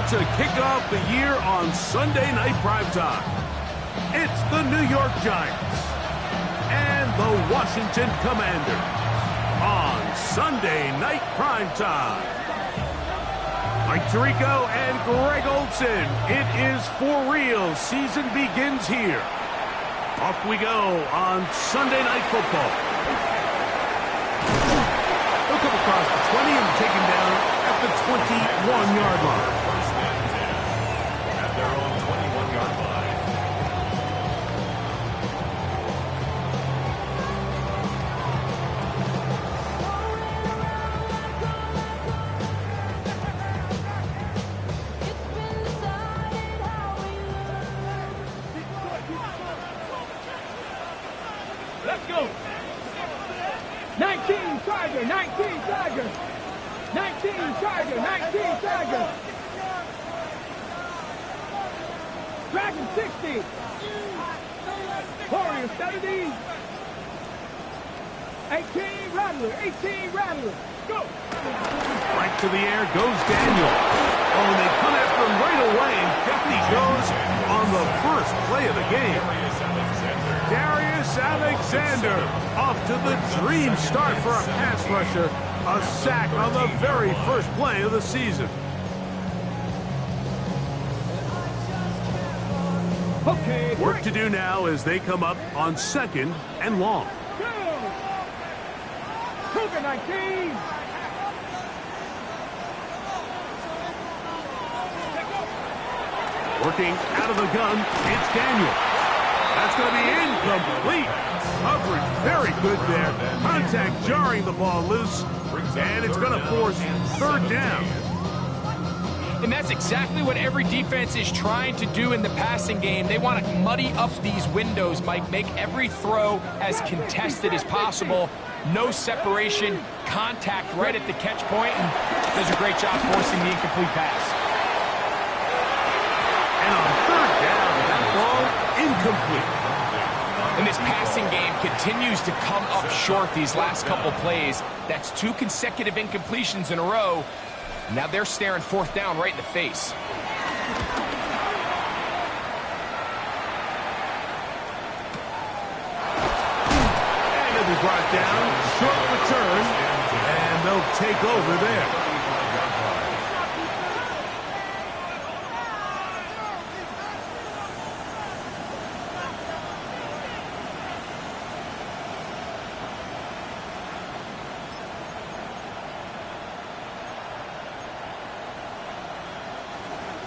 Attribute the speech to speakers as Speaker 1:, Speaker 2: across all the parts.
Speaker 1: to kick off the year on Sunday Night Primetime. It's the New York Giants and the Washington Commanders on Sunday Night Primetime. Mike Tirico and Greg Olson, it is for real. Season begins here. Off we go on Sunday Night Football. He'll come across the 20 and take him down at the 21-yard line.
Speaker 2: First and 10 at their own 21-yard line.
Speaker 3: Let's go. 19 Charger, 19 Charger. 19 Charger, 19 Charger. Dragon 60. Warrior 70. 18 Rattler, 18 Rattler. Go.
Speaker 1: Right to the air goes Daniel. Oh, and they come after him right away, and down he goes on the first play of the game. Darius Alexander off to the dream start for a pass rusher. A sack on the very first play of the season.
Speaker 3: Okay.
Speaker 1: Work to do now as they come up on 2nd and long.
Speaker 3: Go. Cougar 19.
Speaker 1: Working out of the gun, it's Daniel. That's going to be incomplete. Coverage very good there. Contact jarring the ball loose. And it's going to force 3rd down.
Speaker 4: And that's exactly what every defense is trying to do in the passing game. They want to muddy up these windows, Mike. Make every throw as contested as possible. No separation, contact right at the catch point, and does a great job forcing the incomplete pass.
Speaker 1: And on 3rd down, that ball incomplete.
Speaker 4: And this passing game continues to come up short these last couple plays. That's 2 consecutive incompletions in a row. Now they're staring 4th down right in the face.
Speaker 1: And he'll be brought down, short return, and they'll take over there.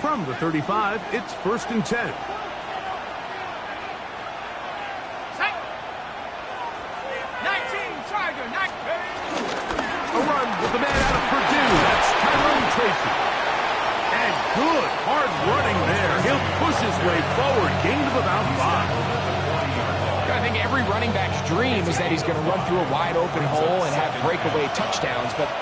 Speaker 1: From the 35, it's 1st and 10. A run with the man out of Purdue. That's Tyrone Tracy. And good, hard running there. He'll push his way forward. Gain of about 5.
Speaker 4: I think every running back's dream is that he's going to run through a wide open hole and have breakaway touchdowns, but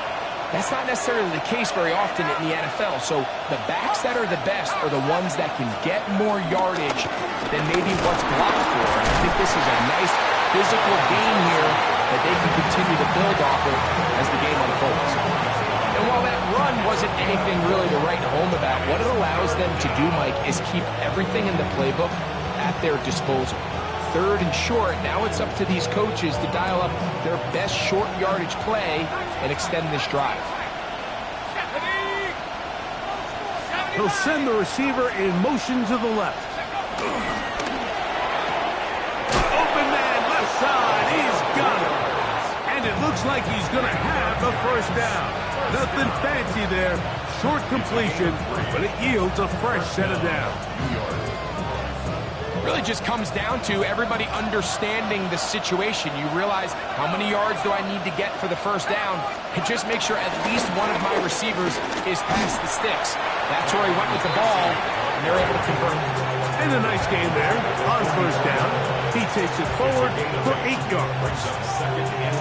Speaker 4: that's not necessarily the case very often in the NFL. So the backs that are the best are the ones that can get more yardage than maybe what's blocked for. And I think this is a nice physical game here that they can continue to build off of as the game unfolds. And while that run wasn't anything really to write home about, what it allows them to do, Mike, is keep everything in the playbook at their disposal. 3rd and short, now it's up to these coaches to dial up their best short yardage play and extend this drive.
Speaker 1: He'll send the receiver in motion to the left. Open man, left side, he's got it. And it looks like he's going to have the 1st down. Nothing fancy there, short completion, but it yields a fresh set of downs.
Speaker 4: Really just comes down to everybody understanding the situation. You realize how many yards do I need to get for the 1st down, and just make sure at least one of my receivers is past the sticks. That's where he went with the ball, and they're able to convert.
Speaker 1: And a nice game there on 1st down. He takes it forward for 8 yards.
Speaker 2: 2nd and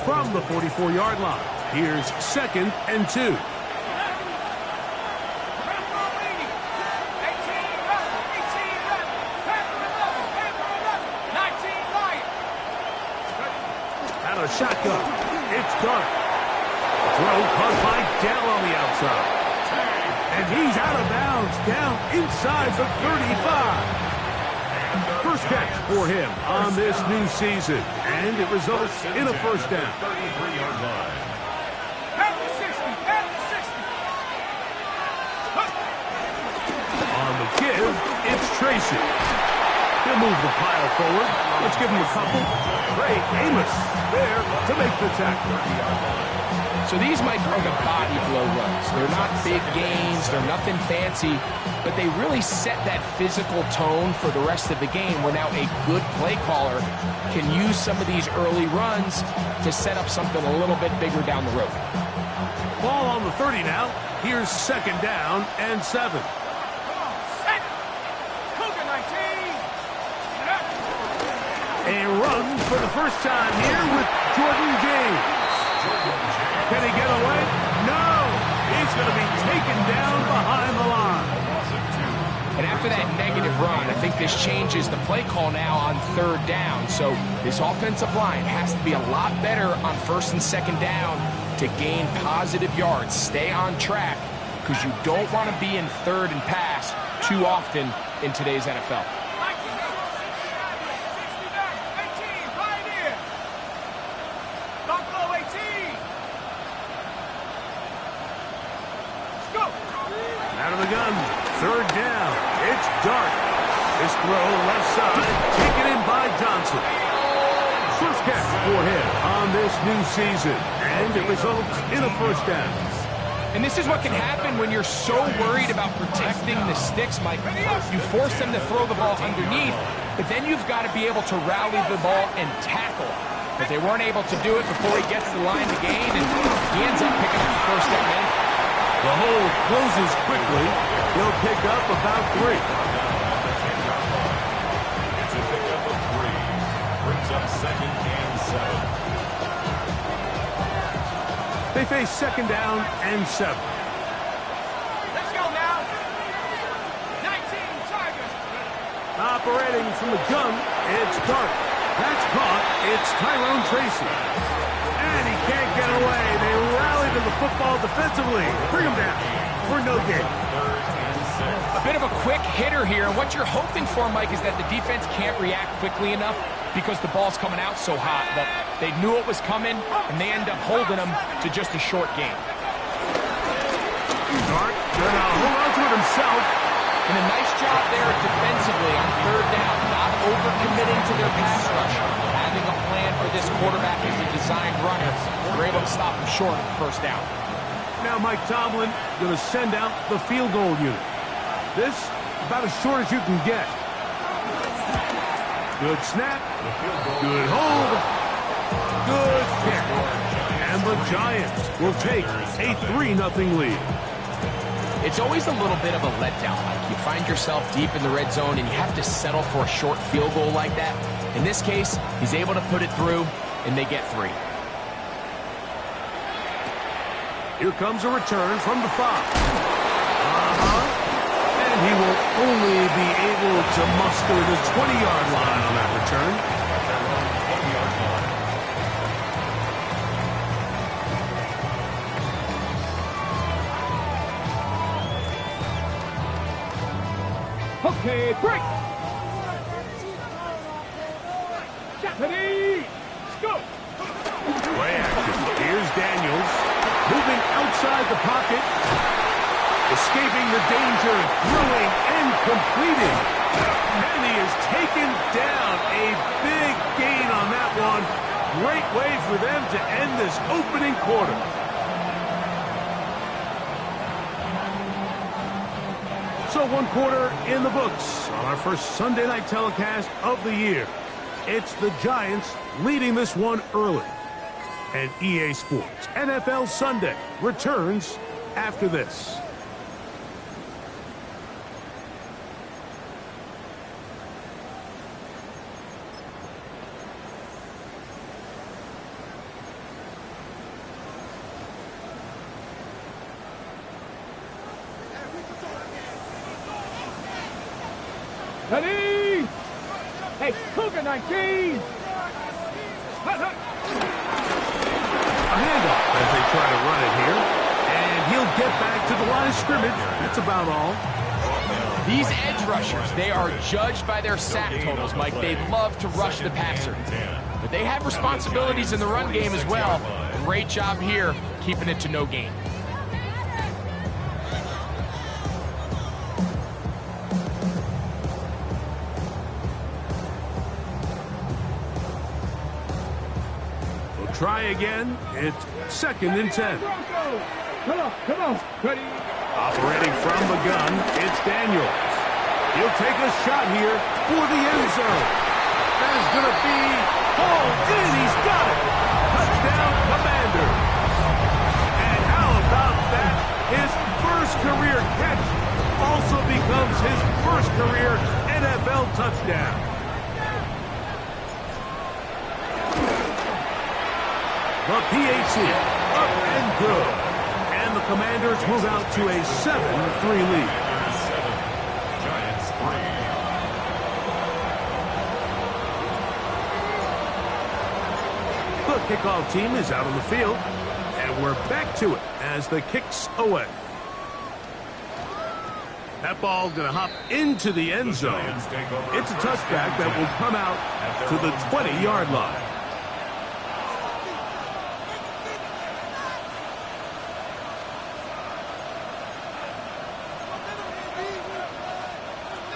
Speaker 2: 2.
Speaker 1: From the 44-yard line, here's 2nd and 2. Out of shotgun. It's Dark. Throw caught by Dell on the outside. And he's out of bounds, down inside the 35. First catch for him on this new season, and it results in a first down.
Speaker 2: 33-yard line.
Speaker 3: At the 60, at the 60.
Speaker 1: On the give, it's Tracy. He'll move the pile forward. Let's give him a couple. Great Amos there to make the tackle.
Speaker 4: So these, Mike, are the body blow runs. They're not big gains. They're nothing fancy. But they really set that physical tone for the rest of the game where now a good play caller can use some of these early runs to set up something a little bit bigger down the road.
Speaker 1: Ball on the 30 now. Here's second down and 7. A run for the first time here with Jordan James. Can he get away? No! He's going to be taken down behind the line.
Speaker 4: And after that negative run, I think this changes the play call now on third down. So this offensive line has to be a lot better on first and second down to gain positive yards. Stay on track because you don't want to be in third and pass too often in today's NFL.
Speaker 1: Out of the gun, third down. It's Dark. This throw left side, taken in by Johnson. First catch for him on this new season, and it results in a first down.
Speaker 4: And this is what can happen when you're so worried about protecting the sticks, Mike. You force them to throw the ball underneath, but then you've got to be able to rally the ball and tackle. But they weren't able to do it before he gets the line to gain, and he ends up picking up the first down.
Speaker 1: The hole closes quickly. He'll pick up about 3.
Speaker 2: It's a pickup of 3. Brings up second and 7.
Speaker 1: They face second down and 7.
Speaker 3: Let's go now. 19 Chargers.
Speaker 1: Operating from the gun, it's Dark. That's caught. It's Tyrone Tracy. And he can't get away. They rally to the football defensively. Bring him down for no gain.
Speaker 4: A bit of a quick hitter here. And what you're hoping for, Mike, is that the defense can't react quickly enough because the ball's coming out so hot. But they knew it was coming, and they end up holding them to just a short game.
Speaker 1: Dark gonna hold on to it himself.
Speaker 4: And a nice job there defensively on third down, not overcommitting to their pass rush. Having a plan for this quarterback as a designed runner, they're able to stop him short of the first down.
Speaker 1: Now Mike Tomlin going to send out the field goal unit. This about as short as you can get. Good snap. Good hold. Good kick. And the Giants will take a 3-0 lead.
Speaker 4: It's always a little bit of a letdown. Like you find yourself deep in the red zone and you have to settle for a short field goal like that. In this case, he's able to put it through, and they get 3.
Speaker 1: Here comes a return from the 5. And he will only be able to muster the 20-yard line on that return.
Speaker 3: Okay, break. Japanese. Go.
Speaker 1: Play action. Here's Daniels. Moving outside the pocket. Escaping the danger. Throwing and completing. And he is taken down. A big gain on that one. Great way for them to end this opening quarter. So 1 quarter in the books on our first Sunday night telecast of the year. It's the Giants leading this one early. And EA Sports NFL Sunday returns after this.
Speaker 3: Ready? Hey, Cougar 19.
Speaker 1: get back to the line of scrimmage. That's about all.
Speaker 4: These edge rushers, they are judged by their sack totals, Mike. They love to rush the passer. But they have responsibilities in the run game as well. Great job here, keeping it to no gain.
Speaker 1: We'll try again. It's 2nd and 10.
Speaker 3: Come on. Ready?
Speaker 1: Operating from the gun, it's Daniels. He'll take a shot here for the end zone. That is going to be hauled in. He's got it. Touchdown, Commanders. And how about that? His first career catch also becomes his first career NFL touchdown. The PAT up and good. And the Commanders move out to a 7-3 lead.
Speaker 2: Giants 3.
Speaker 1: The kickoff team is out on the field, and we're back to it as the kick's away. That ball going to hop into the end zone. It's a touchback that will come out to the 20-yard line.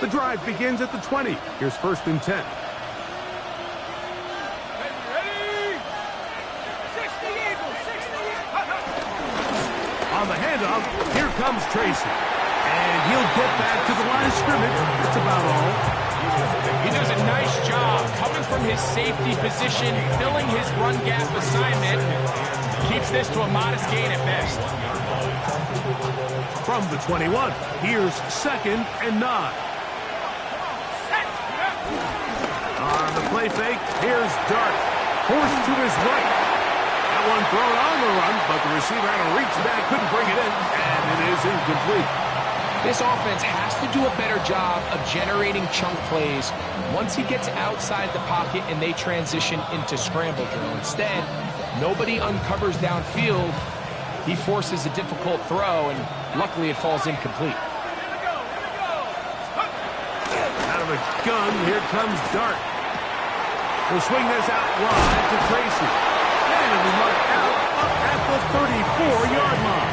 Speaker 1: The drive begins at the 20. Here's 1st and 10. On the handoff, here comes Tracy. And he'll get back to the line of scrimmage. That's about all.
Speaker 4: He does a nice job coming from his safety position, filling his run gap assignment. Keeps this to a modest gain at best.
Speaker 1: From the 21, here's 2nd and 9. On the play fake, here's Dart. Forced to his right. That one thrown on the run, but the receiver had to reach back, couldn't bring it in, and it is incomplete.
Speaker 4: This offense has to do a better job of generating chunk plays once he gets outside the pocket and they transition into scramble drill. Instead, nobody uncovers downfield. He forces a difficult throw, and luckily it falls incomplete.
Speaker 1: Out of a gun, here comes Dart. He'll swing this out wide to Tracy. And it'll be marked out up at the 34-yard line.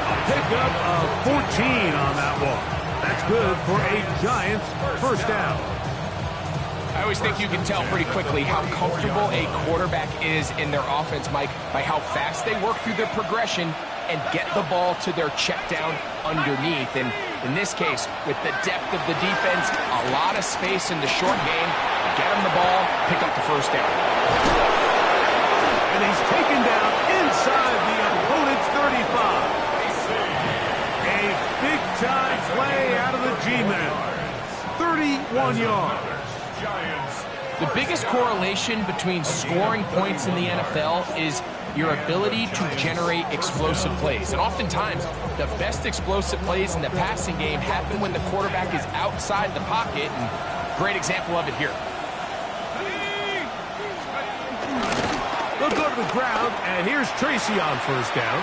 Speaker 1: A pickup of 14 on that one. That's good for a Giants first down.
Speaker 4: I always think you can tell pretty quickly how comfortable a quarterback is in their offense, Mike, by how fast they work through their progression and get the ball to their check down underneath. And in this case, with the depth of the defense, a lot of space in the short game, get him the ball, pick up the first down.
Speaker 1: And he's taken down inside the opponent's 35. A big-time play out of the G-men. 31 yards.
Speaker 4: The biggest correlation between scoring points in the NFL is your ability to generate explosive plays. And oftentimes, the best explosive plays in the passing game happen when the quarterback is outside the pocket. And great example of it here.
Speaker 1: They'll go to the ground, and here's Tracy on first down.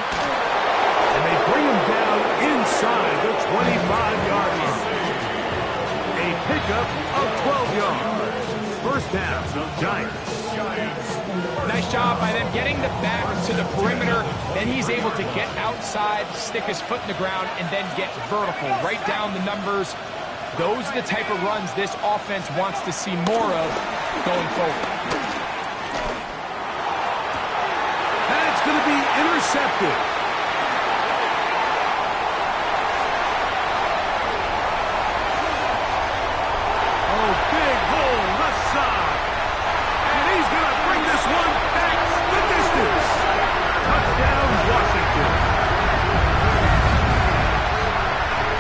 Speaker 1: And they bring him down inside the 25-yard line. A pickup of 12 yards. First down, Giants.
Speaker 4: Nice job by them getting the back to the perimeter. Then he's able to get outside, stick his foot in the ground, and then get vertical. Right down the numbers. Those are the type of runs this offense wants to see more of going forward.
Speaker 1: That's going to be intercepted. Oh, big hole left side. And he's going to bring this one back the distance. Touchdown, Washington.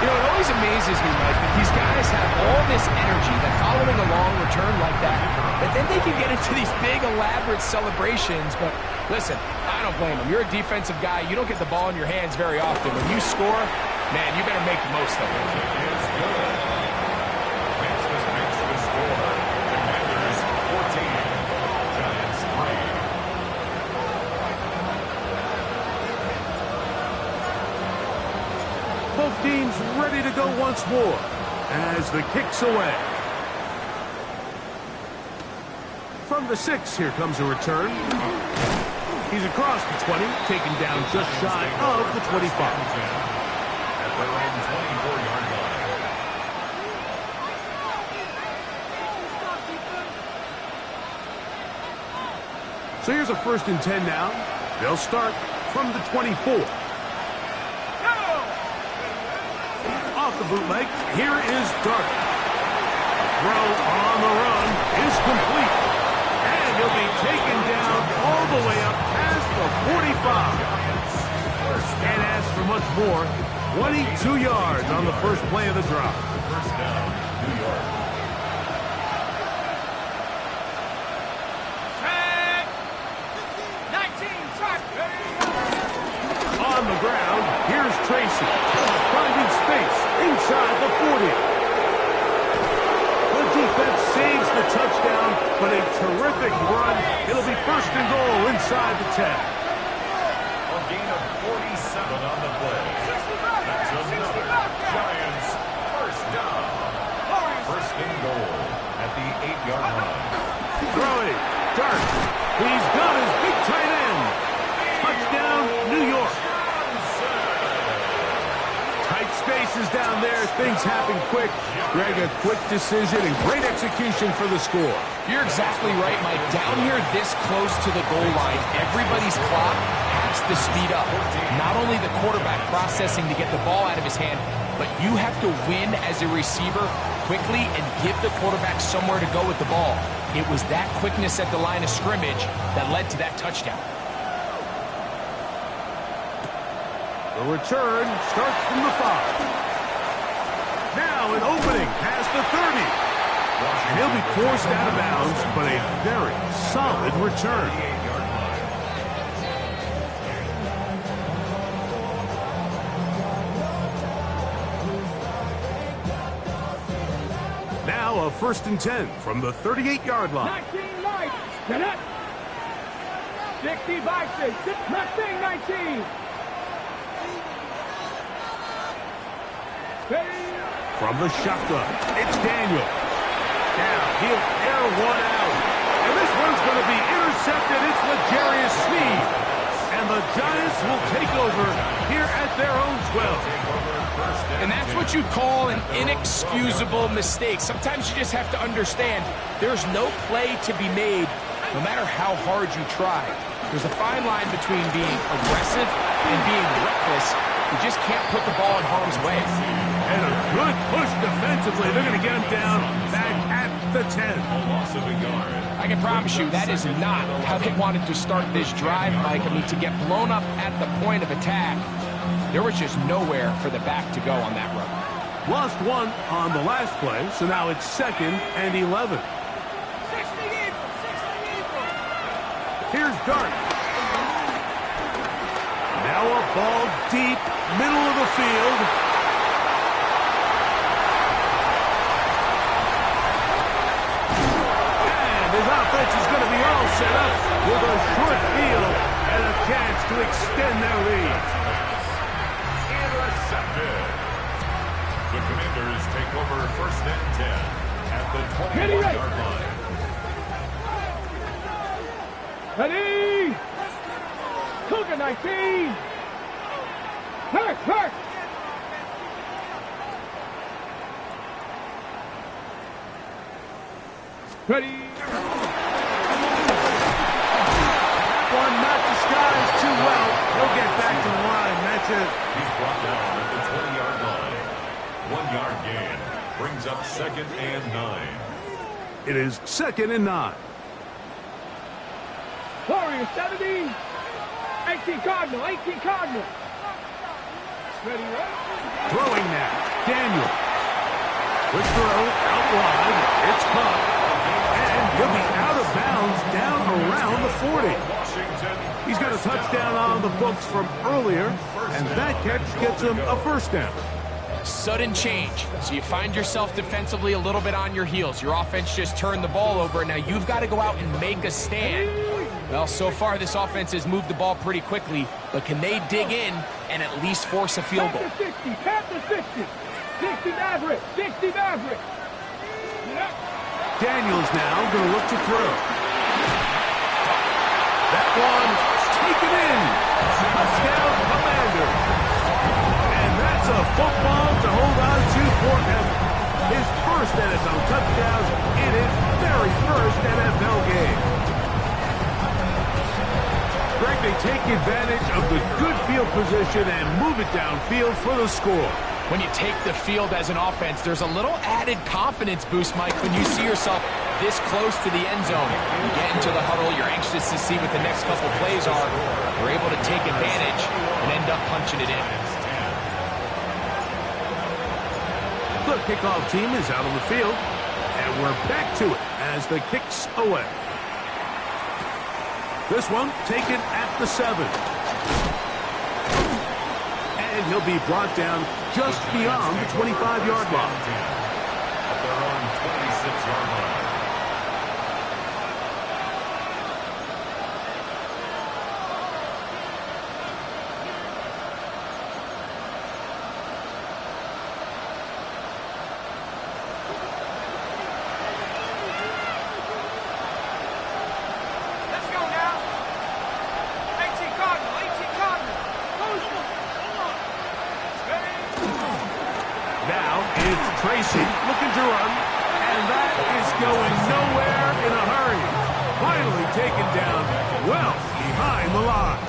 Speaker 4: You know, it always amazes me, Mike, that these guys have all this energy that following a long return like that then they can get into these big, elaborate celebrations. But listen, I don't blame them. You're a defensive guy. You don't get the ball in your hands very often. When you score, man, you better make the most of it.
Speaker 2: It's good. Makes the score. Commanders 14. Giants 3.
Speaker 1: team's ready to go once more as the kick's away. From the 6, here comes a return. He's across the 20, taken down just shy of the 25.
Speaker 2: At their own 24-yard line.
Speaker 1: So here's a 1st and 10 now. They'll start from the 24. Off the bootleg, here is Dart. Throw on the run is complete. And he'll be taken down all the way up past the 45. Can't ask for much more. 22 yards on the first play of the drive.
Speaker 2: First down, New York.
Speaker 1: On the ground, here's Tracy. Finding space inside the 40. The defense saves the touchdown, but a terrific run. It'll be 1st and goal inside the 10.
Speaker 2: A gain of 47 on the play. That's another Giants first down. 1st and goal at the 8-yard line.
Speaker 1: Throwing. Dart. He's got his big tight end. Touchdown, New York. Tight spaces down there. Things happen quick. Greg, a quick decision and great execution for the score.
Speaker 4: You're exactly right, Mike. Down here this close to the goal line, everybody's clock has to speed up. Not only the quarterback processing to get the ball out of his hand, but you have to win as a receiver quickly and give the quarterback somewhere to go with the ball. It was that quickness at the line of scrimmage that led to that touchdown.
Speaker 1: The return starts from the 5. Now an opening past the 30. And he'll be forced out of bounds, but a very solid return. Now a 1st and 10 from the 38-yard line.
Speaker 3: 19 Mike. Get up. 65, 19.
Speaker 1: From the shotgun, it's Daniel. Now he'll air one out. And this one's going to be intercepted. It's L'Jarius Sneed. And the Giants will take over here at their own 12.
Speaker 4: And that's what you call an inexcusable mistake. Sometimes you just have to understand there's no play to be made, no matter how hard you try. There's a fine line between being aggressive and being reckless. You just can't put the ball in harm's way.
Speaker 1: And a good push defensively. They're going to get him down back at the 10.
Speaker 2: A loss of a yard.
Speaker 4: I can promise you that is not how they wanted to start this drive, Mike. I mean, to get blown up at the point of attack, there was just nowhere for the back to go on that run.
Speaker 1: Lost one on the last play, so now it's 2nd and 11. Here's Dart. Now a ball deep, middle of the field. And his offense is going to be all set up with a short field and a chance to extend their lead.
Speaker 2: Intercepted. The Commanders take over 1st and 10 at the 21-yard line.
Speaker 3: Ready! Cougar 19! Hurt! Ready!
Speaker 1: One not disguised too well. He'll get back to the line. That's it.
Speaker 2: He's brought down at the 20-yard line. 1-yard gain brings up 2nd and 9.
Speaker 1: It is 2nd and 9.
Speaker 3: Warriors 70. 18 Cardinal. Ready, right?
Speaker 1: Throwing now. Daniel. Quick throw out wide. It's caught. And he'll be out of bounds down around the 40.
Speaker 2: Washington.
Speaker 1: He's got a touchdown on the books from earlier, and that catch gets him a 1st down.
Speaker 4: Sudden change. So you find yourself defensively a little bit on your heels. Your offense just turned the ball over. Now you've got to go out and make a stand. Well, so far this offense has moved the ball pretty quickly, but can they dig in and at least force a field goal?
Speaker 3: 60, 60 Maverick, 60 Maverick.
Speaker 1: Daniels now going to look to throw. That one taken in. Touchdown, Commanders. And that's a football to hold on to forever. His first NFL touchdown in his very first NFL game. Greg, they take advantage of the good field position and move it downfield for the score.
Speaker 4: When you take the field as an offense, there's a little added confidence boost, Mike, when you see yourself this close to the end zone. You get into the huddle, you're anxious to see what the next couple plays are. You're able to take advantage and end up punching it in.
Speaker 1: The kickoff team is out on the field, and we're back to it as the kick's away. This one taken at the 7. And he'll be brought down just beyond the 25-yard line.
Speaker 2: At their own 26-yard line.
Speaker 3: Let's go now. 18 Cardinal, 18 Cardinal.
Speaker 1: Now it's Tracy looking to run, and that is going nowhere in a hurry. Finally taken down well behind the line.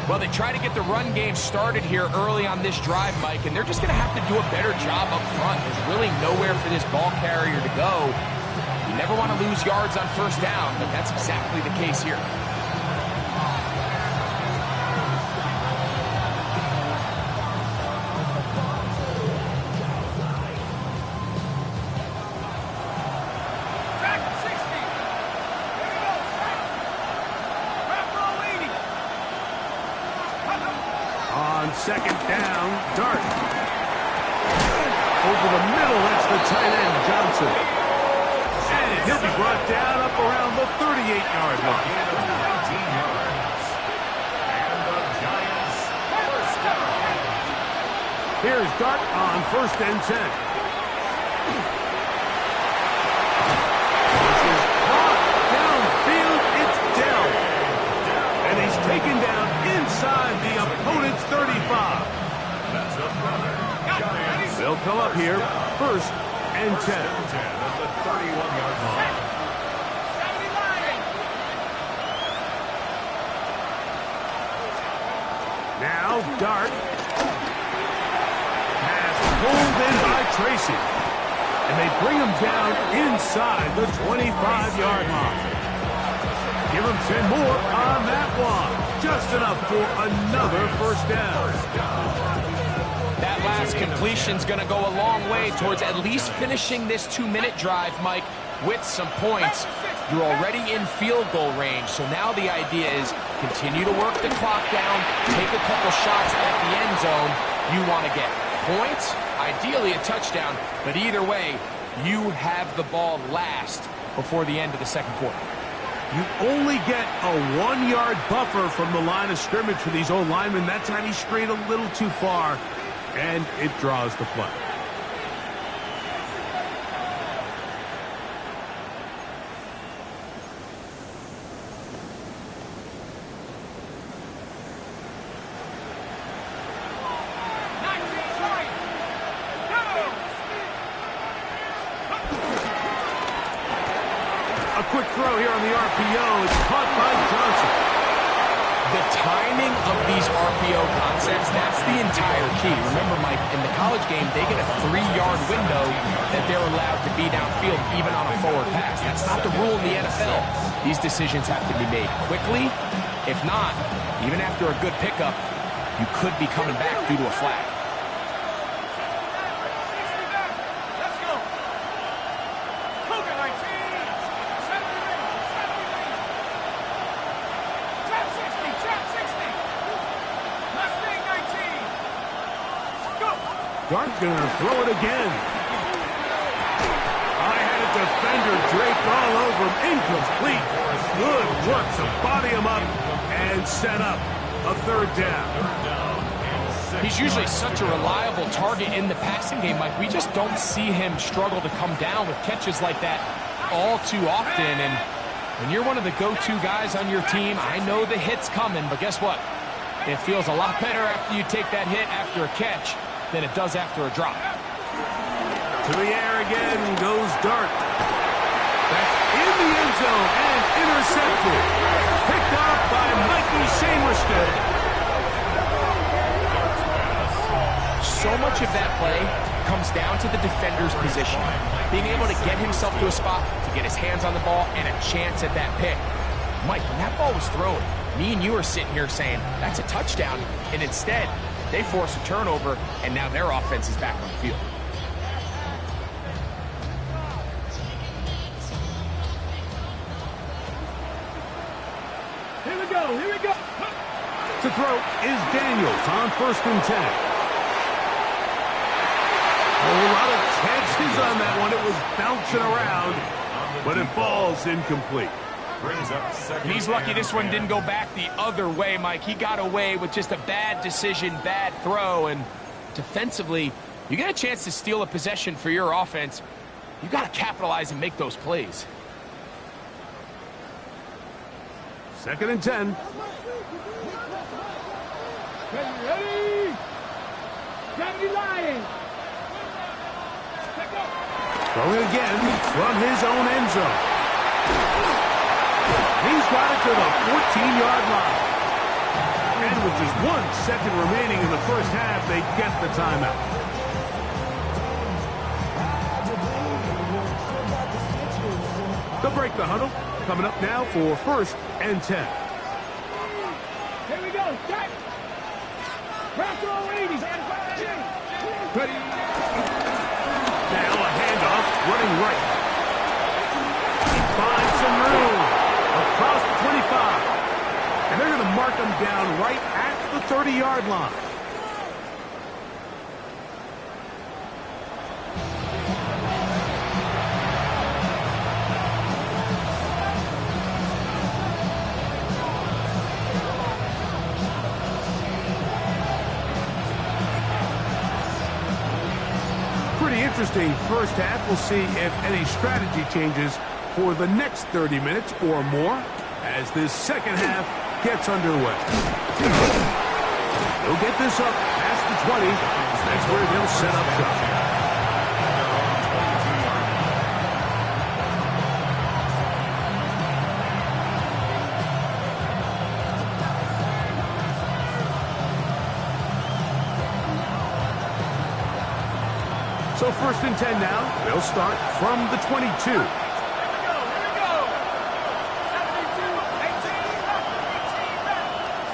Speaker 4: Well, they try to get the run game started here early on this drive, Mike, and they're just going to have to do a better job up front. There's really nowhere for this ball carrier to go. You never want to lose yards on first down, but that's exactly the case here.
Speaker 3: Back to 60. Here we go. Wrap roll 80.
Speaker 1: On second down, Dart. Over the middle, that's the tight end, Johnson. And he'll be brought down up around the 38-yard line.
Speaker 2: Gain of 19 yards. And the Giants first down.
Speaker 1: Here's Dart on first and 10. This is caught downfield. It's Dell. And he's taken down inside the opponent's 35.
Speaker 2: That's another Giants.
Speaker 1: They'll come up here first and 10.
Speaker 2: 10 at the 31-yard line.
Speaker 3: 70 Lions.
Speaker 1: Now Dart. Pass pulled in by Tracy. And they bring him down inside the 25-yard line. Give him 10 more on that one. Just enough for another first down.
Speaker 4: That last completion's going to go a long way towards at least finishing this 2-minute drive, Mike, with some points. You're already in field goal range, so now the idea is continue to work the clock down, take a couple shots at the end zone. You want to get points, ideally a touchdown, but either way, you have the ball last before the end of the second quarter.
Speaker 1: You only get a 1-yard buffer from the line of scrimmage for these old linemen. That time he strayed a little too far, and it draws the flag. A quick throw here on the RPO. It's caught by Johnson.
Speaker 4: The timing of these RPO concepts, that's the entire key. Remember, Mike, in the college game, they get a 3-yard window that they're allowed to be downfield, even on a forward pass. That's not the rule in the NFL. These decisions have to be made quickly. If not, even after a good pickup, you could be coming back due to a flag. Dart's going to throw it again. I had it
Speaker 1: defender draped all over him. Incomplete. Good work to body him up and set up a third down.
Speaker 4: He's usually such a reliable target in the passing game, Mike. We just don't see him struggle to come down with catches like that all too often. And when you're one of the go-to guys on your team, I know the hit's coming, but guess what? It feels a lot better after you take that hit after a catch than it does after a drop.
Speaker 1: To the air again goes Dart. That's in the end zone and intercepted. Picked off by Mikey Sainristed.
Speaker 4: So much of that play comes down to the defender's position. Being able to get himself to a spot, to get his hands on the ball, and a chance at that pick. Mike, when that ball was thrown, me and you are sitting here saying, that's a touchdown. And instead, they force a turnover, and now their offense is back on the field.
Speaker 3: Here we go, here we go.
Speaker 1: To throw is Daniels on 1st and 10. A lot of chances on that one. It was bouncing around, but it falls incomplete.
Speaker 4: And he's lucky this one didn't go back the other way, Mike. He got away with just a bad decision, bad throw, and defensively, you get a chance to steal a possession for your offense. You got to capitalize and make those plays.
Speaker 1: 2nd and 10.
Speaker 3: Ready? Gravity Lions.
Speaker 1: Throwing again from his own end zone. He's got it to the 14-yard line. And with just 1 second remaining in the first half, they get the timeout. They'll break the huddle. Coming up now for 1st and 10.
Speaker 3: Here we go. Start. Press all 80. Ready.
Speaker 1: Now a handoff, running right. He finds some room across the 25. And they're going to mark him down right at the 30-yard line. Interesting first half. We'll see if any strategy changes for the next 30 minutes or more as this second half gets underway. They'll get this up past the 20. That's where they'll set up shop. So 1st and 10 now. They'll start from the 22.
Speaker 3: Here we go. 72, 18,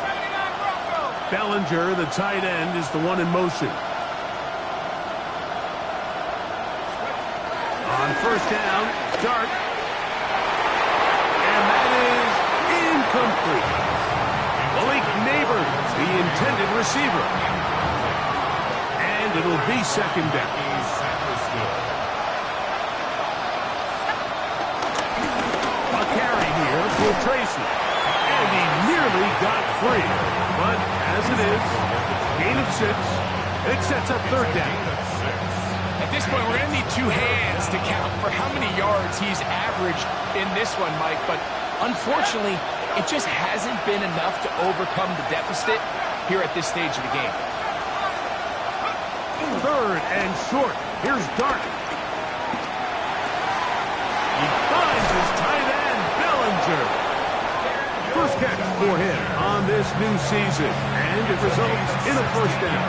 Speaker 3: 79 Broncos.
Speaker 1: Bellinger, the tight end, is the one in motion. On 1st down, Dart. And that is incomplete. Malik Neighbors, the intended receiver. And it'll be 2nd down. A carry here for Tracy. And he nearly got free. But as it is, gain of 6. It sets up 3rd down.
Speaker 4: At this point, we're going to need 2 hands to count for how many yards he's averaged in this one, Mike. But unfortunately, it just hasn't been enough to overcome the deficit here at this stage of the game.
Speaker 1: 3rd and short. Here's Dart. He finds his tight end, Bellinger. First catch for him on this new season, and it results in a 1st down.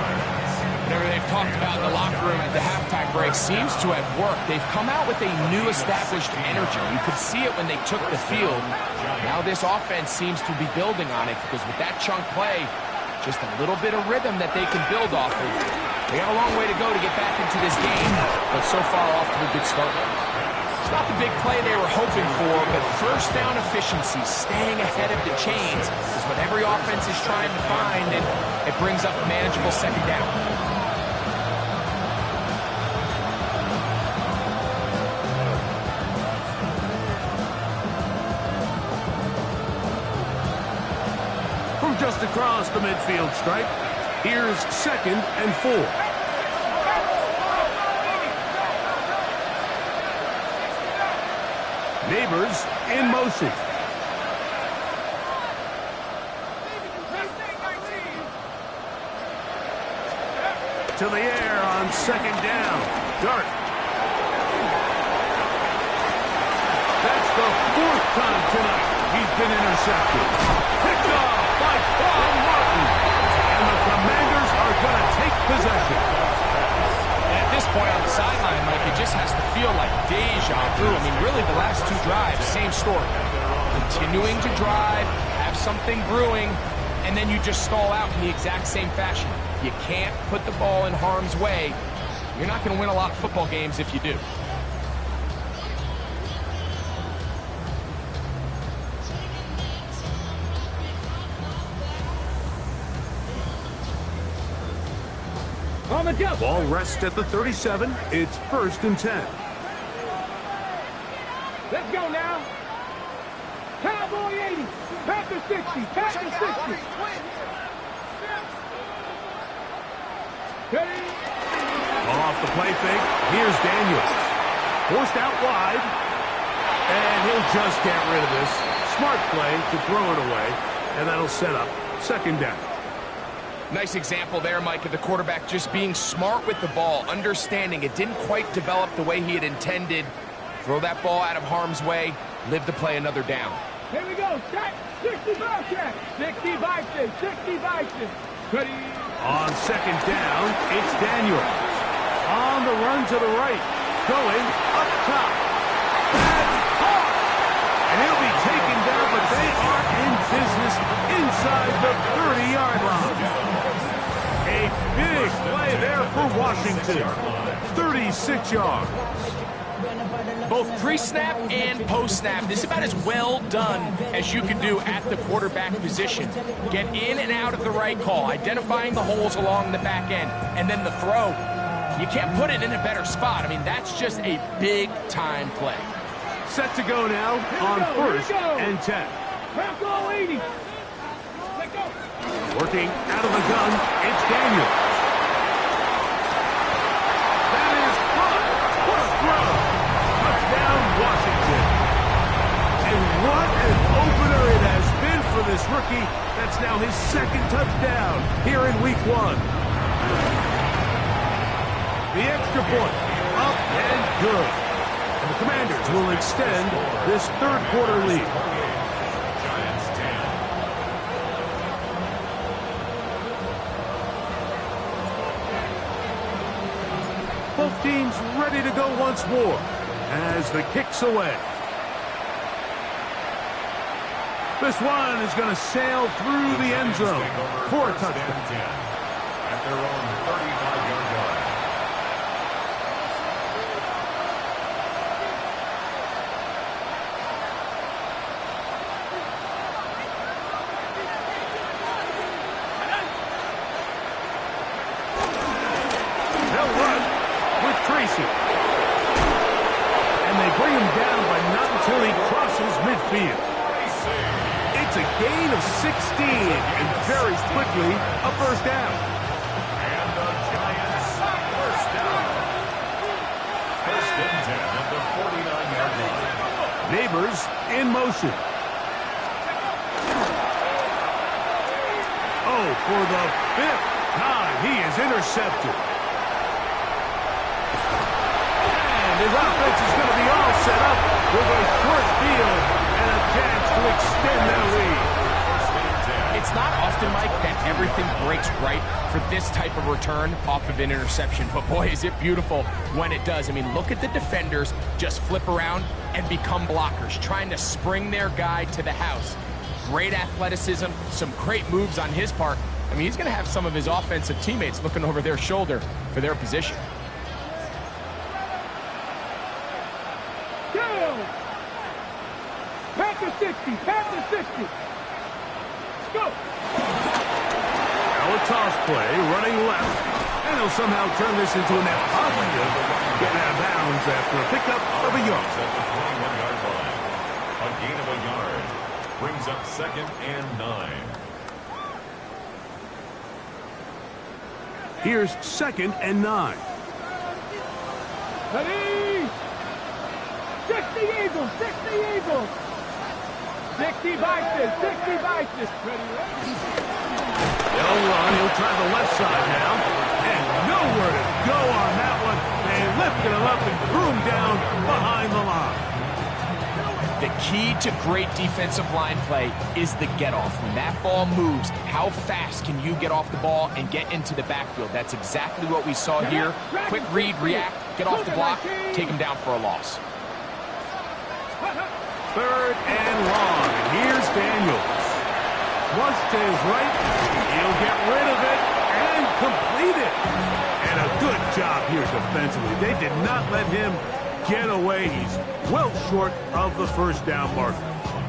Speaker 4: Whatever they've talked about in the locker room at the halftime break seems to have worked. They've come out with a new established energy. You could see it when they took the field. Now this offense seems to be building on it because with that chunk play, just a little bit of rhythm that they can build off of. They got a long way to go to get back into this game, but so far off to a good start. It's not the big play they were hoping for, but 1st down efficiency, staying ahead of the chains, is what every offense is trying to find, and it brings up a manageable 2nd down.
Speaker 1: just across the midfield stripe. Here's 2nd and 4. Neighbors in motion. To the air on 2nd down. Dart. That's the 4th time tonight he's been intercepted. Picked off by Paul Martin. And the Commanders are going to take possession.
Speaker 4: And at this point on the sideline, Mike, it just has to feel like deja vu. I mean, really, the last 2 drives, same story. Continuing to drive, have something brewing, and then you just stall out in the exact same fashion. You can't put the ball in harm's way. You're not going to win a lot of football games if you do.
Speaker 3: On the jump.
Speaker 1: Ball rests at the 37. It's 1st and 10.
Speaker 3: Let's go now. Cowboy 80. Panther 60. Panther 60.
Speaker 1: Off the play fake. Here's Daniels. Forced out wide. And he'll just get rid of this. Smart play to throw it away. And that'll set up 2nd down.
Speaker 4: Nice example there, Mike, of the quarterback just being smart with the ball, understanding it didn't quite develop the way he had intended. Throw that ball out of harm's way, live to play another down.
Speaker 3: Here we go. Check. 65 check. 60 vices. 60 vices. Ready.
Speaker 1: On 2nd down, it's Daniels. On the run to the right. Going up top. That's hard. And he'll be taken down, but they are in business inside the 30-yard line. A big play there for Washington. 36 yards.
Speaker 4: Both pre-snap and post-snap, this is about as well done as you can do at the quarterback position. Get in and out of the right call, identifying the holes along the back end, and then the throw. You can't put it in a better spot. I mean, that's just a big-time play.
Speaker 1: Set to go now on 1st and 10.
Speaker 3: Bronco 80. Let go.
Speaker 1: Working out of the gun, it's Daniels. That is caught. What a throw. Touchdown, Washington. And what an opener it has been for this rookie. That's now his 2nd touchdown here in week 1. The extra point, up and good. And the Commanders will extend this 3rd quarter lead.
Speaker 2: Giants 10.
Speaker 1: Both teams ready to go once more as the kick's away. This one is going to sail through the end zone for a touchdown.
Speaker 2: At their own 35-yard line.
Speaker 1: They'll run with Tracy. And they bring him down, but not until he crosses midfield. It's a gain of 16, and very quickly, a 1st down.
Speaker 2: And the Giants 1st down. 1st and 10 at the 49-yard line.
Speaker 1: Neighbors in motion. Oh, for the 5th time, he is intercepted. And his offense is going to be all set up with a short field and a chance to extend their lead.
Speaker 4: It's not often, Mike, that everything breaks right for this type of return off of an interception. But boy, is it beautiful when it does. I mean, look at the defenders just flip around and become blockers, trying to spring their guy to the house. Great athleticism, some great moves on his part. I mean, he's going to have some of his offensive teammates looking over their shoulder for their position.
Speaker 3: Panther 60. Panther 60. Go.
Speaker 1: Now a toss play, running left. And he'll somehow turn this into a net positive. Getting out of bounds after a pickup of a yard.
Speaker 2: At the 21-yard line. A gain of a yard. Brings up 2nd and 9.
Speaker 1: Here's 2nd and 9.
Speaker 3: Ready? 60 Eagles, 60 Eagles. 60 Vices, 60 Vices.
Speaker 1: They'll run. He'll try the left side now. And nowhere to go on that one. They lifted him up and threw him down behind the line.
Speaker 4: The key to great defensive line play is the get-off. When that ball moves, how fast can you get off the ball and get into the backfield? That's exactly what we saw here. Quick read, react, get off the block, take him down for a loss.
Speaker 1: 3rd and long. And here's Daniels. Flush to his right. He'll get rid of it and complete it. And a good job here defensively. They did not let him get away. He's well short of the first down marker.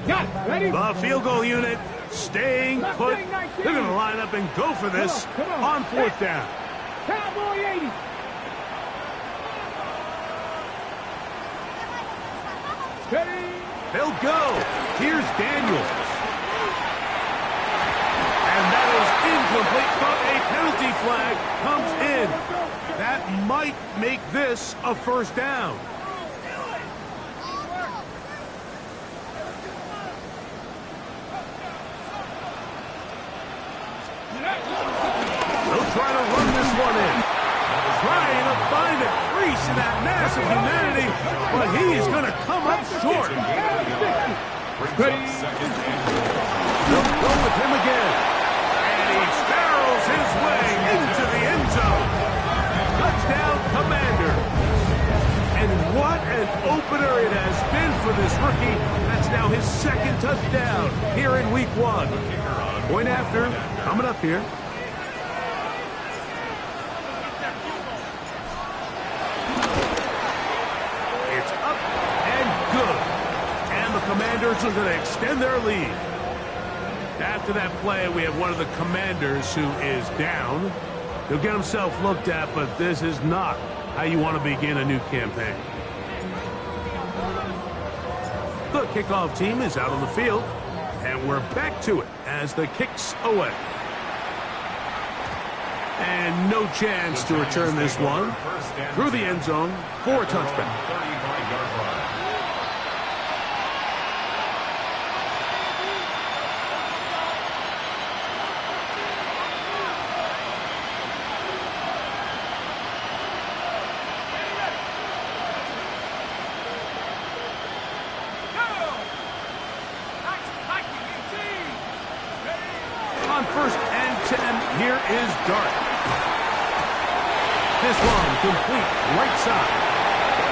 Speaker 1: The field goal unit staying put. They're going to line up and go for this on 4th down.
Speaker 3: Cowboy 80.
Speaker 1: They'll go. Here's Daniels. And that is incomplete, but a penalty flag comes in. That might make this a 1st down. They'll try to run this one in. Trying to find a crease in that mass of humanity, but he is going to come up short. They'll go with him again. And he barrels his way into the end zone. Touchdown, Commander. And what an opener it has been for this rookie. That's now his 2nd touchdown here in week 1. Point after, coming up here. It's up and good. And the Commanders are going to extend their lead. After that play, we have one of the Commanders who is down. He'll get himself looked at, but this is not how you want to begin a new campaign. The kickoff team is out on the field, and we're back to it as the kick's away. And no chance to return this one through the end zone for a touchback. On 1st and 10, here is Dart. This one complete right side.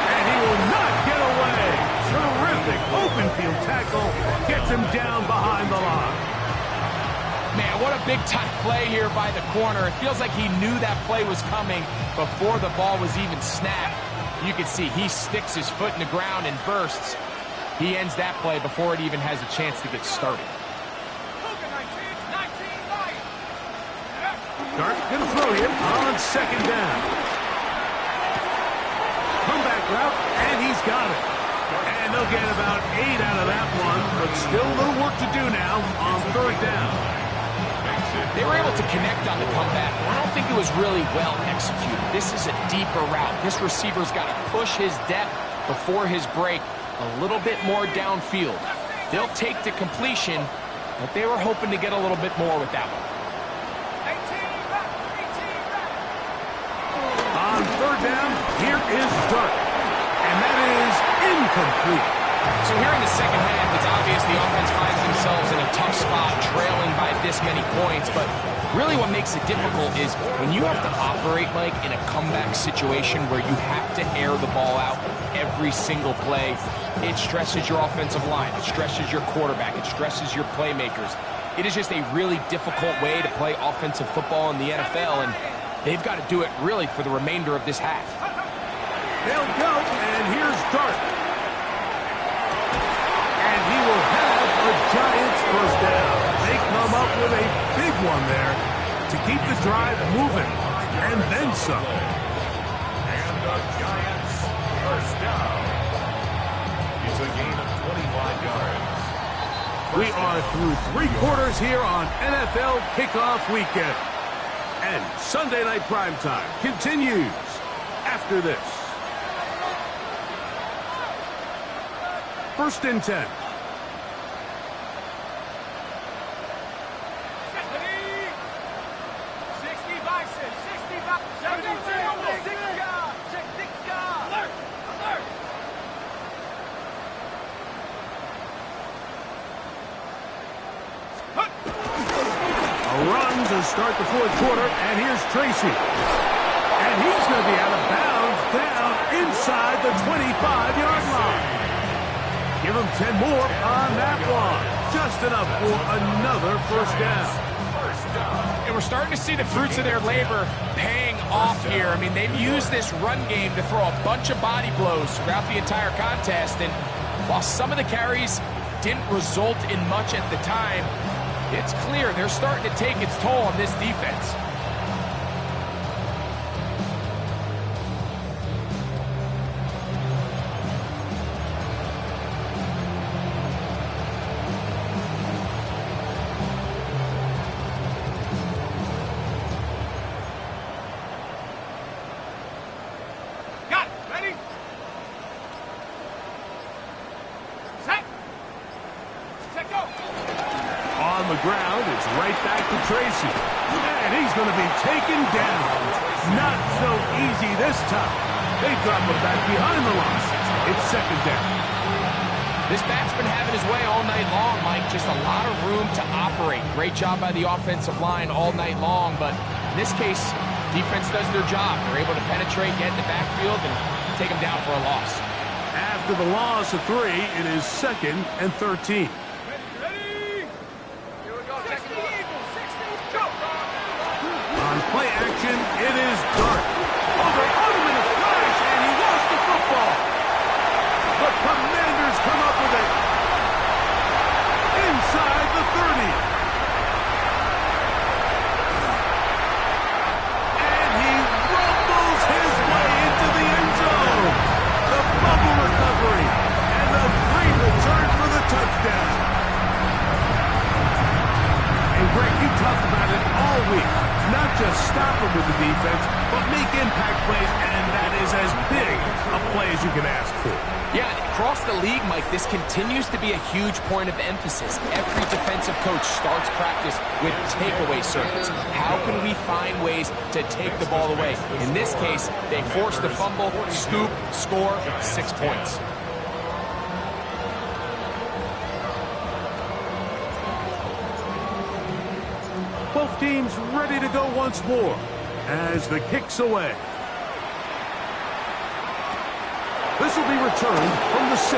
Speaker 1: And he will not get away. Terrific open field tackle. Gets him down behind the line.
Speaker 4: Man, what a big-time play here by the corner. It feels like he knew that play was coming before the ball was even snapped. You can see he sticks his foot in the ground and bursts. He ends that play before it even has a chance to get started.
Speaker 1: Dart going to throw here on 2nd down. Comeback route, and he's got it. And they'll get about 8 out of that one, but still a little work to do now on 3rd down.
Speaker 4: They were able to connect on the comeback, but I don't think it was really well executed. This is a deeper route. This receiver's got to push his depth before his break a little bit more downfield. They'll take the completion, but they were hoping to get a little bit more with that one.
Speaker 1: On 3rd down, here is Dart. And that is incomplete.
Speaker 4: So here in the second half, it's obvious the offense finds themselves in a tough spot, trailing by this many points. But really what makes it difficult is when you have to operate, Mike, in a comeback situation where you have to air the ball out every single play, it stresses your offensive line. It stresses your quarterback. It stresses your playmakers. It is just a really difficult way to play offensive football in the NFL, and they've got to do it really for the remainder of this half.
Speaker 1: They'll go, and here's Dart. And he will have a Giants 1st down. They come up with a big one there to keep the drive moving, and then some.
Speaker 2: And the Giants 1st down. It's a gain of 25 yards.
Speaker 1: We are through 3 quarters here on NFL Kickoff Weekend. And Sunday Night Primetime continues after this. 1st and 10. Run to start the 4th quarter, and here's Tracy. And he's going to be out of bounds down inside the 25-yard line. Give him 10 more on that one. Just enough for another 1st down.
Speaker 4: And we're starting to see the fruits of their labor paying off here. I mean, they've used this run game to throw a bunch of body blows throughout the entire contest. And while some of the carries didn't result in much at the time, it's clear they're starting to take its toll on this defense.
Speaker 3: Got it. Ready? Set. Set, go.
Speaker 1: On the ground, it's right back to Tracy. And he's going to be taken down. Not so easy this time. They drop him back behind the line. It's 2nd down.
Speaker 4: This back's been having his way all night long, Mike. Just a lot of room to operate. Great job by the offensive line all night long. But in this case, defense does their job. They're able to penetrate, get in the backfield, and take them down for a loss.
Speaker 1: After the loss of 3, it is 2nd and 13. On play action, it is Dart. Over him in a flash, and he lost the football. The Commanders come up with it. Inside the 30. And he rumbles his way into the end zone. The fumble recovery, and the free return for the touchdown. And Greg, you talked about it all week. Not just stop him with the defense, but make impact plays, and that is as big a play as you can ask for.
Speaker 4: Yeah, across the league, Mike, this continues to be a huge point of emphasis. Every defensive coach starts practice with takeaway circuits. How can we find ways to take the ball away? In this case, they forced the fumble, scoop, score, 6 points.
Speaker 1: Both teams ready to go once more as the kick's away. This will be returned from the 6.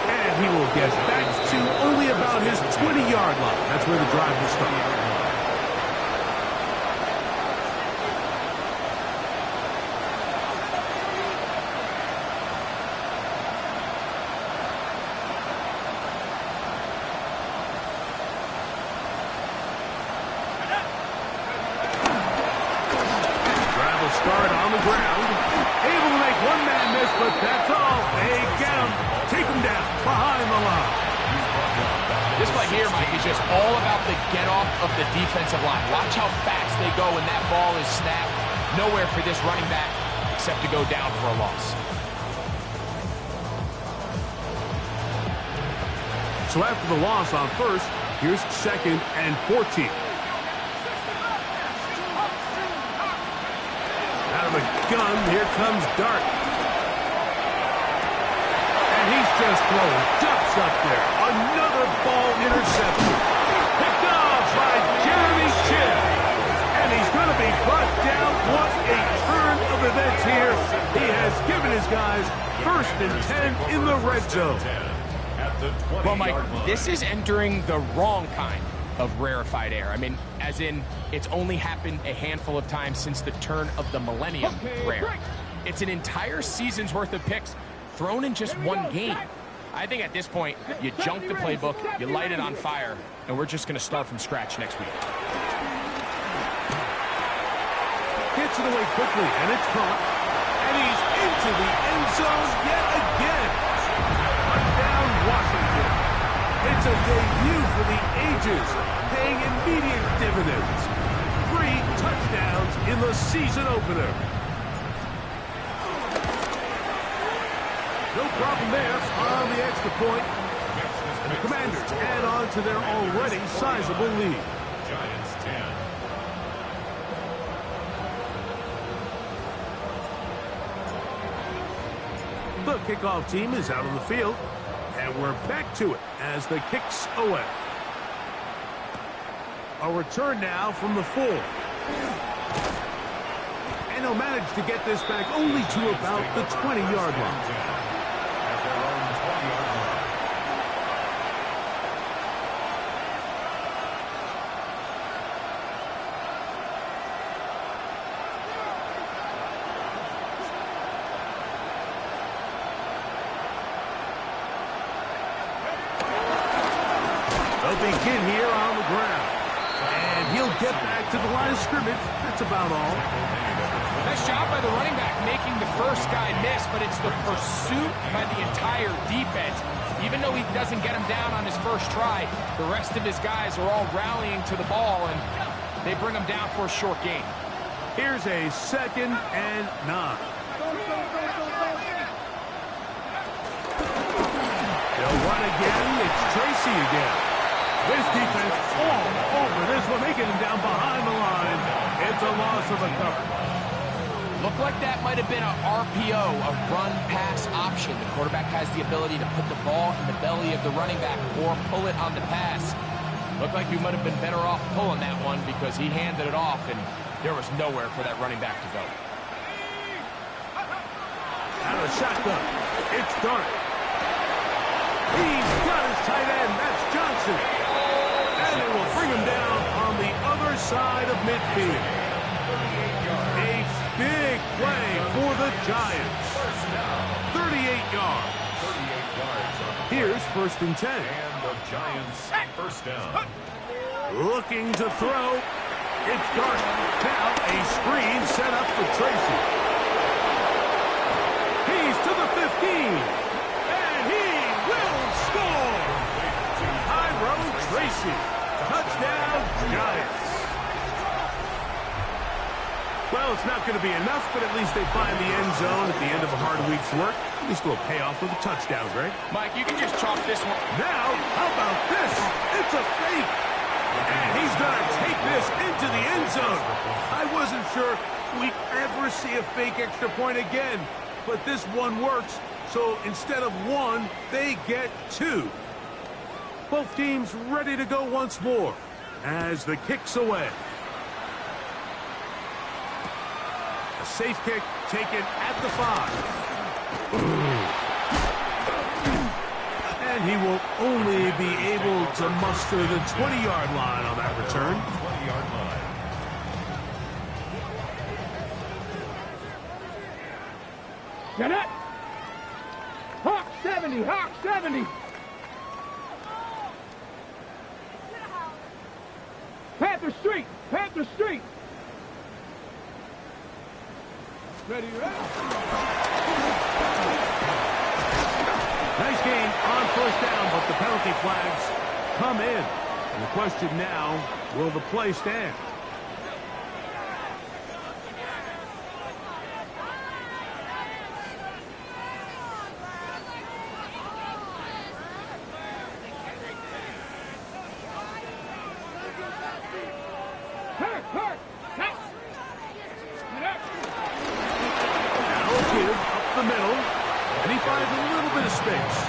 Speaker 1: And he will get back to only about his 20-yard line. That's where the drive will start. Start on the ground. Able to make one man miss, but that's all. They get him. Take him down behind the line.
Speaker 4: This play here, Mike, is just all about the get-off of the defensive line. Watch how fast they go when that ball is snapped. Nowhere for this running back except to go down for a loss.
Speaker 1: So after the loss on 1st, here's 2nd and 14. Out of the gun, here comes Dart. And he's just throwing ducks up there. Another ball interception. Picked off by Jeremy Chinn. And he's going to be brought down. What a turn of events here. He has given his guys 1st and 10 in the red zone.
Speaker 4: Well, Mike, this is entering the wrong kind of rarefied air. I mean, as in, it's only happened a handful of times since the turn of the millennium rare. It's an entire season's worth of picks thrown in just one game. I think at this point, you junk the playbook, you light it on fire, and we're just going to start from scratch next week.
Speaker 1: Gets it away quickly, and it's caught. And he's into the end zone yet again. Touchdown, Washington. It's a debut for the ages, paying immediate dividends. 3 in the season opener. No problem there on the extra point. And the Commanders add on to their already sizable lead.
Speaker 2: Giants 10.
Speaker 1: The kickoff team is out on the field, and we're back to it as the kicks away. A return now from the 4. And he'll manage to get this back only to about the 20-yard line.
Speaker 2: At their own 20-yard line.
Speaker 1: They'll begin here on the ground. And he'll get back to the line of scrimmage. That's about all.
Speaker 4: Nice job by the running back making the first guy miss, but it's the pursuit by the entire defense. Even though he doesn't get him down on his first try, the rest of his guys are all rallying to the ball, and they bring him down for a short gain.
Speaker 1: Here's a 2nd and 9. They'll run again. It's Tracy again. This defense all over this one, making him down behind the line. It's a loss of a cover.
Speaker 4: Looked like that might have been an RPO, a run-pass option. The quarterback has the ability to put the ball in the belly of the running back or pull it on the pass. Looked like he might have been better off pulling that one because he handed it off, and there was nowhere for that running back to go.
Speaker 1: Out of shotgun. It's Dart. He's got his tight end. That's Johnson. And it will bring him down on the other side of midfield. A big play for the Giants. 38 yards.
Speaker 2: 38 yards on the play.
Speaker 1: Here's 1st and 10.
Speaker 2: And the Giants first down.
Speaker 1: Looking to throw. It's Dart. Now a screen set up for Tracy. He's to the 15. And he will score. Tyro Tracy. Touchdown, Giants. Well, it's not going to be enough, but at least they find the end zone at the end of a hard week's work. At least it'll pay off with a touchdown, Greg.
Speaker 4: Mike, you can just chalk this one.
Speaker 1: Now, how about this? It's a fake. And he's going to take this into the end zone. I wasn't sure we'd ever see a fake extra point again, but this one works. So instead of 1, they get 2. Both teams ready to go once more as the kick's away. A safe kick taken at the 5. And he will only be able to muster the 20-yard line on that return.
Speaker 2: 20-yard line.
Speaker 3: Get it! Hawk 70! Hawk 70! Panther Street! Panther Street! Ready,
Speaker 1: Nice game on 1st down, but the penalty flags come in. And the question now, will the play stand? The middle, and he finds a little bit of space.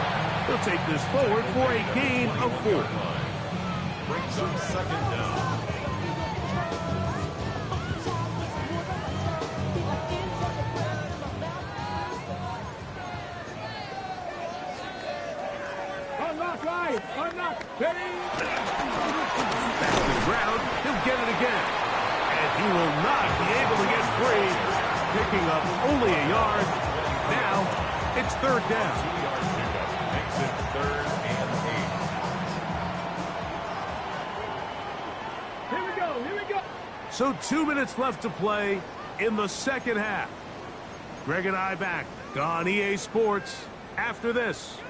Speaker 1: He'll take this forward for a gain of 4.
Speaker 2: Brings up 2nd down.
Speaker 3: Unlock line! Unlock! Back
Speaker 1: to the ground, he'll get it again. And he will not be able to get free, picking up only a yard. Now, it's 3rd down.
Speaker 2: 2-yard pickup makes it 3rd and 8.
Speaker 3: Here we go! Here we go!
Speaker 1: So 2 minutes left to play in the 2nd half. Greg and I back on EA Sports after this.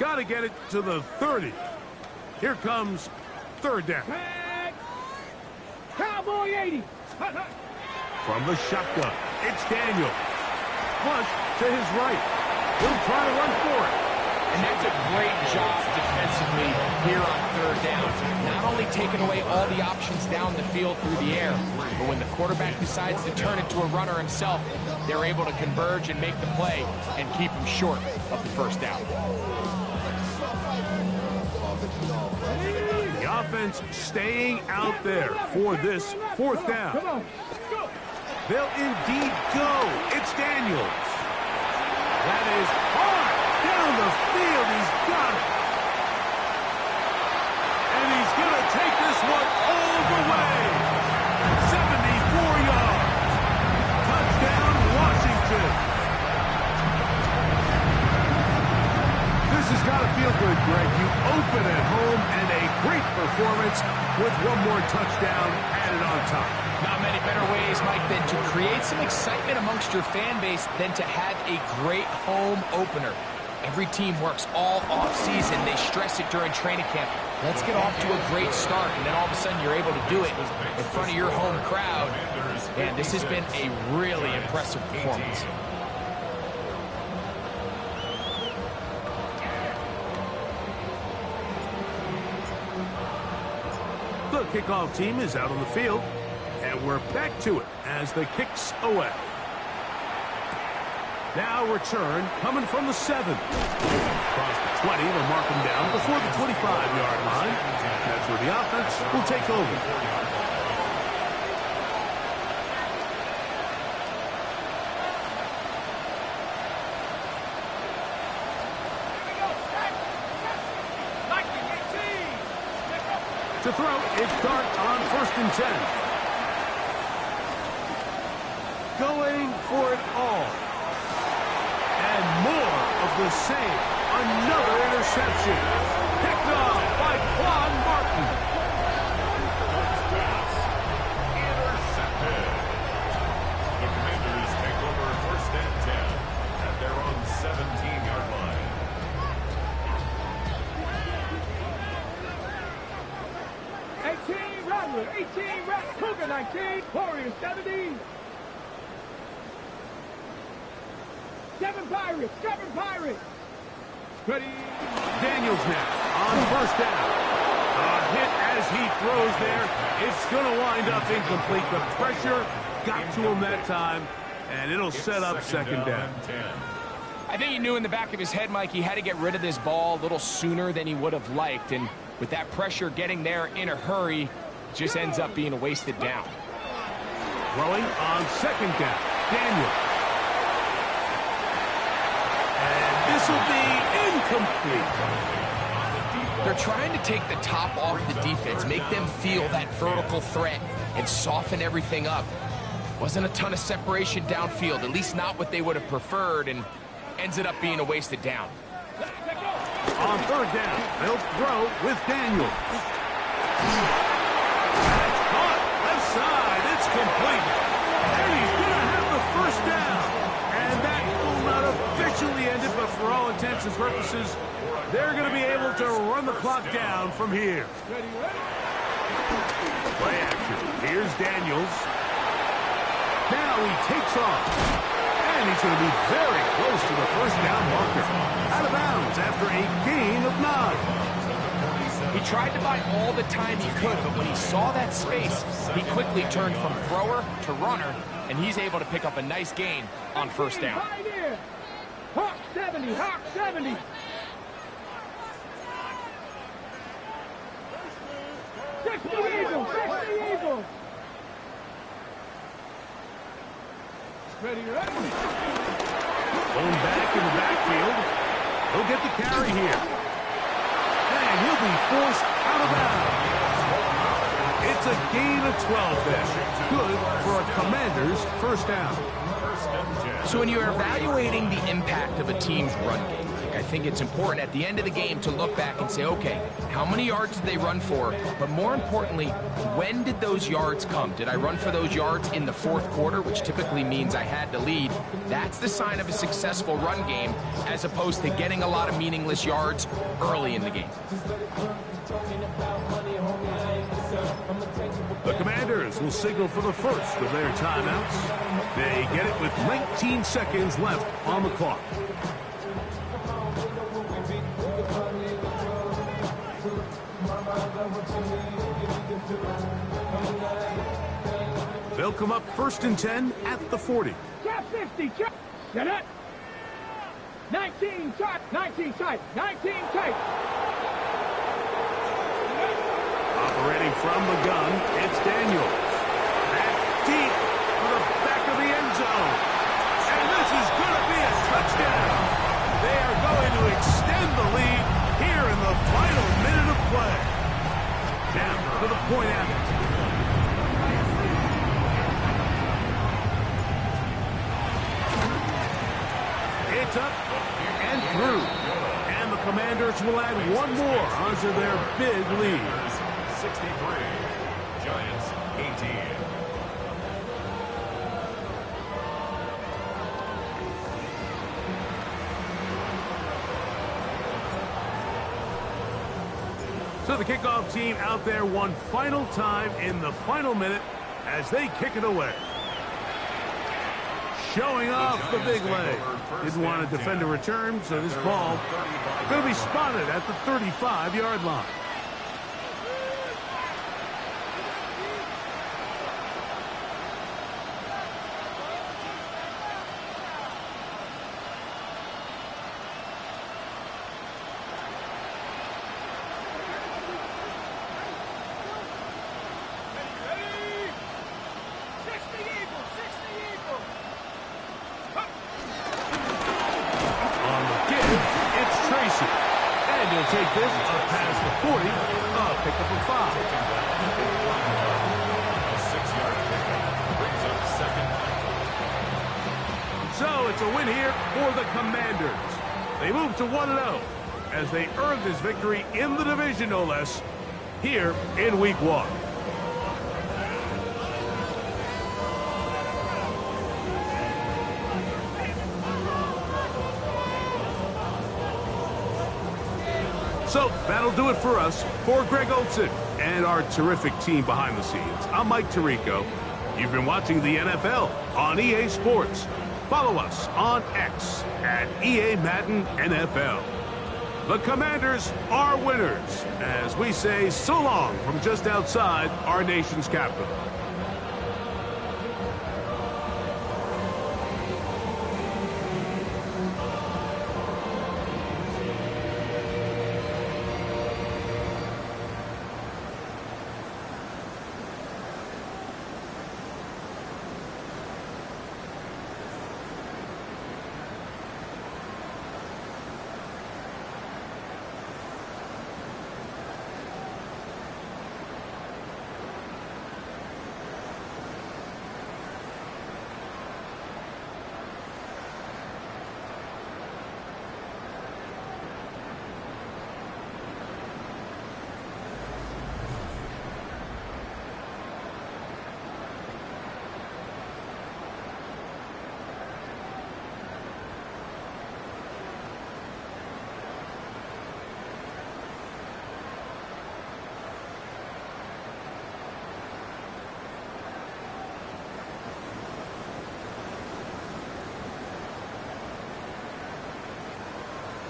Speaker 1: Got to get it to the 30. Here comes third down.
Speaker 3: Cowboy 80.
Speaker 1: From the shotgun, it's Daniel. Flush to his right. He'll try to run for it.
Speaker 4: And that's a great job defensively here on third down. Not only taking away all the options down the field through the air, but when the quarterback decides to turn it to a runner himself, they're able to converge and make the play and keep him short of the first down.
Speaker 1: The offense staying out there for this fourth down.
Speaker 3: Come on.
Speaker 1: They'll indeed go. It's Daniels. That is hard down the field. He's got it. And he's going to take this one all the way. 74 yards. Touchdown, Washington. This has got to feel good, Greg. You open at home and a great performance with one more touchdown added on top.
Speaker 4: Not many better ways, Mike, than to create some excitement amongst your fan base than to have a great home opener. Every team works all off-season. They stress it during training camp. Let's get off to a great start, and then all of a sudden you're able to do it in front of your home crowd. And this has been a really impressive performance.
Speaker 1: The kickoff team is out on the field, and we're back to it as the kick's away. Now return coming from the 7. Across the 20, they'll mark him down before the 25-yard line. That's where the offense will take over. To throw, it's Dart on 1st and 10. Going for it all. And more of the same. Another interception. Picked off by Quan Martin.
Speaker 2: Intercepted. The Commanders take over 1st and 10 at their own 17-yard line.
Speaker 3: 18 Rattler, Cougar 19, Warriors 70. 7 Pirates. Ready.
Speaker 1: Daniels now on 1st down. A hit as he throws there. It's going to wind up incomplete. The pressure got to him that time, and it'll set up 2nd down.
Speaker 4: I think he knew in the back of his head, Mike, he had to get rid of this ball a little sooner than he would have liked. And with that pressure getting there in a hurry, it just ends up being a wasted down.
Speaker 1: Throwing on 2nd down. Daniel. And this will be incomplete.
Speaker 4: They're trying to take the top off the defense, make them feel that vertical threat, and soften everything up. Wasn't a ton of separation downfield, at least not what they would have preferred, and ends it up being a wasted down.
Speaker 1: On 3rd down, they'll throw with Daniel. That's caught left side. It's complete. And he's going to have the 1st down. And that will not officially end it, but for all intents and purposes, they're going to be able to run the clock down from here. Play action. Here's Daniels. Now he takes off. And he's going to be very close to the 1st down marker. Out of bounds after a gain of 9.
Speaker 4: He tried to buy all the time he could, but when he saw that space, he quickly turned from thrower to runner, and he's able to pick up a nice gain on 1st down.
Speaker 3: Hawk 70, Hawk 70. Fix the Eagles, fix the Eagles. Ready.
Speaker 1: Going back in the backfield. He'll get the carry here. And he'll be forced out of bounds. It's a gain of 12 then. Good for a Commander's 1st down.
Speaker 4: So when you're evaluating the impact of a team's run game, like I think it's important at the end of the game to look back and say, okay, how many yards did they run for? But more importantly, when did those yards come? Did I run for those yards in the fourth quarter, which typically means I had to lead? That's the sign of a successful run game, as opposed to getting a lot of meaningless yards early in the game.
Speaker 1: The Commanders will signal for the first of their timeouts. They get it with 19 seconds left on the clock. They'll come up 1st and 10 at the 40.
Speaker 3: Trap 60, trap. Get it. 19 tight, 19 tight, 19 tight.
Speaker 1: Operating from the gun, it's Daniels. Back deep to the back of the end zone. And this is going to be a touchdown. They are going to extend the lead here in the final minute of play. Down for the point after. It's up and through. And the Commanders will add one more onto their big lead.
Speaker 2: 63, Giants 18.
Speaker 1: So the kickoff team out there one final time in the final minute as they kick it away. Showing off the big leg. Didn't want to defend a return, so this ball going to be spotted at the 35-yard line. Take this up past the 40, pick up a 5.
Speaker 2: A 6-yard pickup brings up 2nd.
Speaker 1: So it's a win here for the Commanders. They move to 1-0 as they earn this victory in the division, no less, here in Week 1. So that'll do it for us. For Greg Olson and our terrific team behind the scenes, I'm Mike Tirico. You've been watching the NFL on EA Sports. Follow us on X at EA Madden NFL. The Commanders are winners as we say so long from just outside our nation's capital.